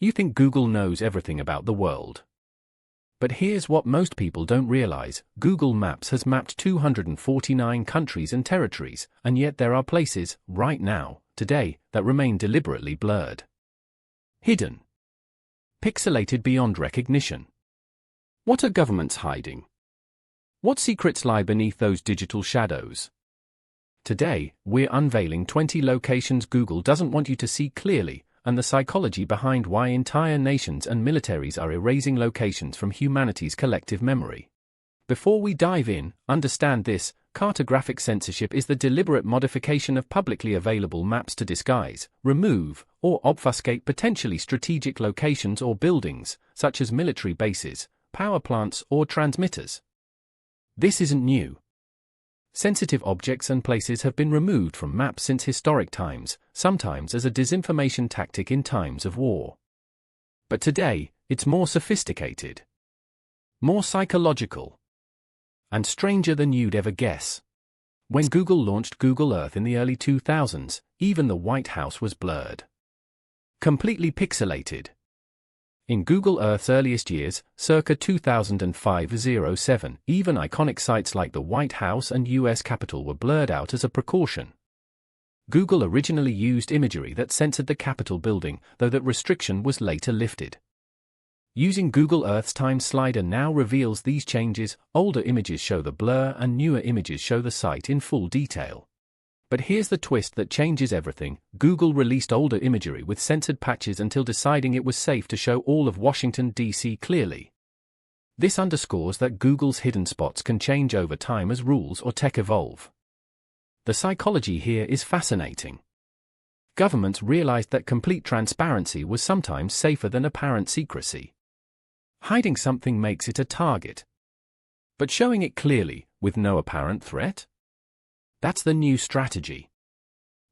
You think Google knows everything about the world. But here's what most people don't realize: Google Maps has mapped 249 countries and territories, and yet there are places, right now, today, that remain deliberately blurred. Hidden. Pixelated beyond recognition. What are governments hiding? What secrets lie beneath those digital shadows? Today, we're unveiling 20 locations Google doesn't want you to see clearly, and the psychology behind why entire nations and militaries are erasing locations from humanity's collective memory. Before we dive in, understand this: cartographic censorship is the deliberate modification of publicly available maps to disguise, remove, or obfuscate potentially strategic locations or buildings, such as military bases, power plants, or transmitters. This isn't new. Sensitive objects and places have been removed from maps since historic times, sometimes as a disinformation tactic in times of war. But today, it's more sophisticated, more psychological, and stranger than you'd ever guess. When Google launched Google Earth in the early 2000s, even the White House was blurred. Completely pixelated. In Google Earth's earliest years, circa 2005-07, even iconic sites like the White House and US Capitol were blurred out as a precaution. Google originally used imagery that censored the Capitol building, though that restriction was later lifted. Using Google Earth's time slider now reveals these changes. Older images show the blur and newer images show the site in full detail. But here's the twist that changes everything: Google released older imagery with censored patches until deciding it was safe to show all of Washington, D.C. clearly. This underscores that Google's hidden spots can change over time as rules or tech evolve. The psychology here is fascinating. Governments realized that complete transparency was sometimes safer than apparent secrecy. Hiding something makes it a target. But showing it clearly, with no apparent threat? That's the new strategy.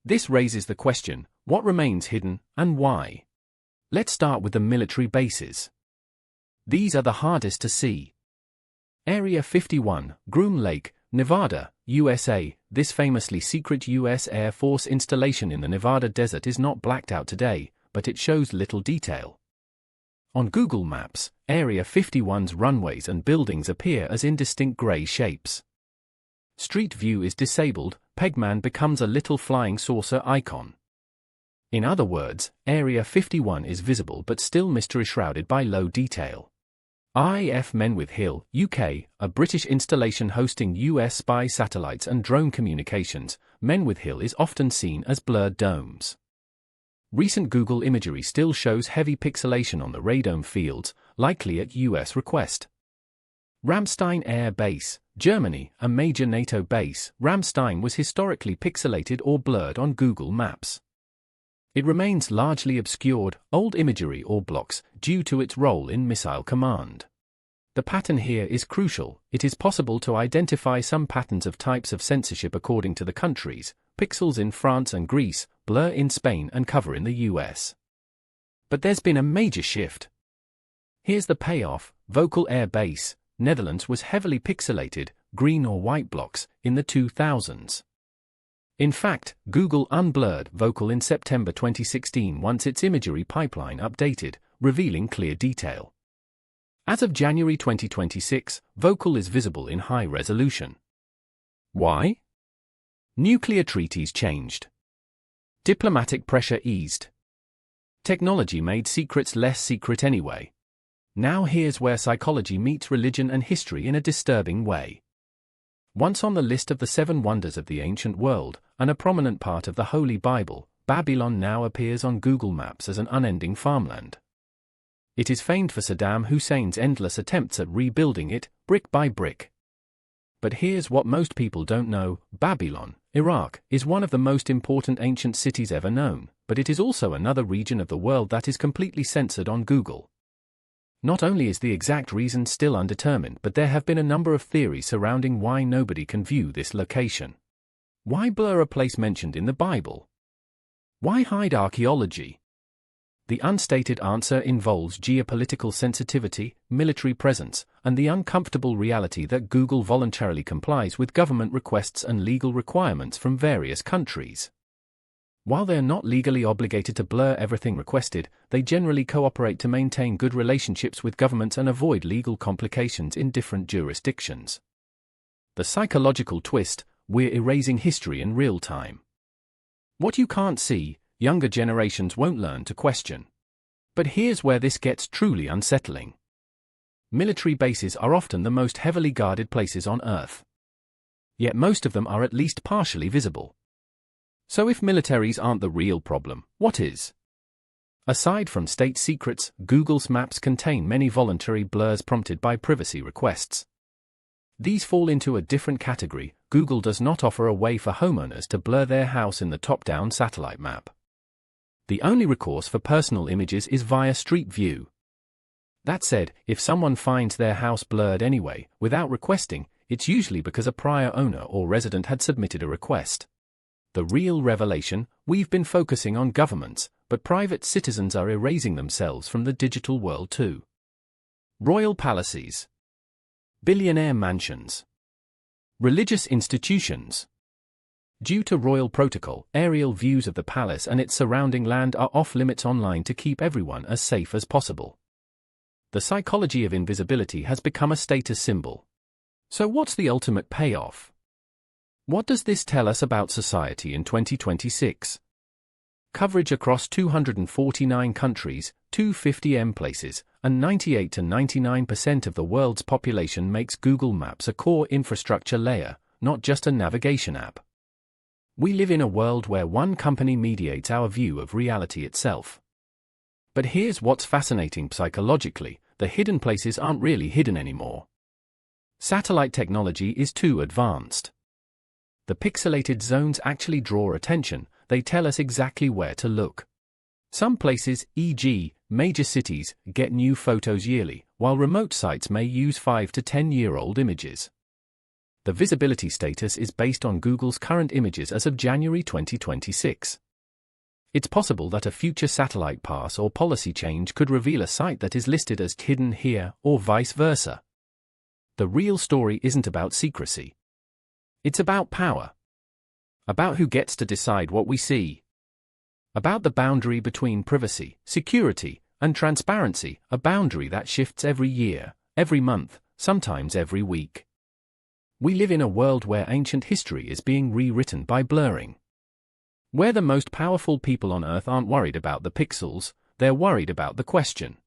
This raises the question: what remains hidden, and why? Let's start with the military bases. These are the hardest to see. Area 51, Groom Lake, Nevada, USA. This famously secret U.S. Air Force installation in the Nevada desert is not blacked out today, but it shows little detail. On Google Maps, Area 51's runways and buildings appear as indistinct gray shapes. Street view is disabled. Pegman becomes a little flying saucer icon. In other words, Area 51 is visible but still mystery-shrouded by low detail. RAF Menwith Hill, UK, a British installation hosting US spy satellites and drone communications. Menwith Hill is often seen as blurred domes. Recent Google imagery still shows heavy pixelation on the radome fields, likely at US request. Ramstein Air Base, Germany, a major NATO base. Ramstein was historically pixelated or blurred on Google Maps. It remains largely obscured, old imagery or blocks, due to its role in missile command. The pattern here is crucial. It is possible to identify some patterns of types of censorship according to the countries: pixels in France and Greece, blur in Spain, and cover in the US. But there's been a major shift. Here's the payoff: Vocal Air Base, Netherlands was heavily pixelated, green or white blocks, in the 2000s. In fact, Google unblurred Vocal in September 2016 once its imagery pipeline updated, revealing clear detail. As of January 2026, Vocal is visible in high resolution. Why? Nuclear treaties changed. Diplomatic pressure eased. Technology made secrets less secret anyway. Now here's where psychology meets religion and history in a disturbing way. Once on the list of the 7 wonders of the ancient world, and a prominent part of the Holy Bible, Babylon now appears on Google Maps as an unending farmland. It is famed for Saddam Hussein's endless attempts at rebuilding it, brick by brick. But here's what most people don't know: Babylon, Iraq, is one of the most important ancient cities ever known, but it is also another region of the world that is completely censored on Google. Not only is the exact reason still undetermined, but there have been a number of theories surrounding why nobody can view this location. Why blur a place mentioned in the Bible? Why hide archaeology? The unstated answer involves geopolitical sensitivity, military presence, and the uncomfortable reality that Google voluntarily complies with government requests and legal requirements from various countries. While they're not legally obligated to blur everything requested, they generally cooperate to maintain good relationships with governments and avoid legal complications in different jurisdictions. The psychological twist: we're erasing history in real time. What you can't see, younger generations won't learn to question. But here's where this gets truly unsettling. Military bases are often the most heavily guarded places on Earth. Yet most of them are at least partially visible. So if militaries aren't the real problem, what is? Aside from state secrets, Google's maps contain many voluntary blurs prompted by privacy requests. These fall into a different category. Google does not offer a way for homeowners to blur their house in the top-down satellite map. The only recourse for personal images is via Street View. That said, if someone finds their house blurred anyway, without requesting, it's usually because a prior owner or resident had submitted a request. The real revelation: we've been focusing on governments, but private citizens are erasing themselves from the digital world too. Royal palaces, billionaire mansions, religious institutions. Due to royal protocol, aerial views of the palace and its surrounding land are off-limits online to keep everyone as safe as possible. The psychology of invisibility has become a status symbol. So what's the ultimate payoff? What does this tell us about society in 2026? Coverage across 249 countries, 250 places, and 98 to 99% of the world's population makes Google Maps a core infrastructure layer, not just a navigation app. We live in a world where one company mediates our view of reality itself. But here's what's fascinating psychologically: the hidden places aren't really hidden anymore. Satellite technology is too advanced. The pixelated zones actually draw attention. They tell us exactly where to look. Some places, e.g., major cities, get new photos yearly, while remote sites may use 5 to 10-year-old images. The visibility status is based on Google's current images as of January 2026. It's possible that a future satellite pass or policy change could reveal a site that is listed as hidden here, or vice versa. The real story isn't about secrecy. It's about power. About who gets to decide what we see. About the boundary between privacy, security, and transparency, a boundary that shifts every year, every month, sometimes every week. We live in a world where ancient history is being rewritten by blurring. Where the most powerful people on Earth aren't worried about the pixels, they're worried about the question.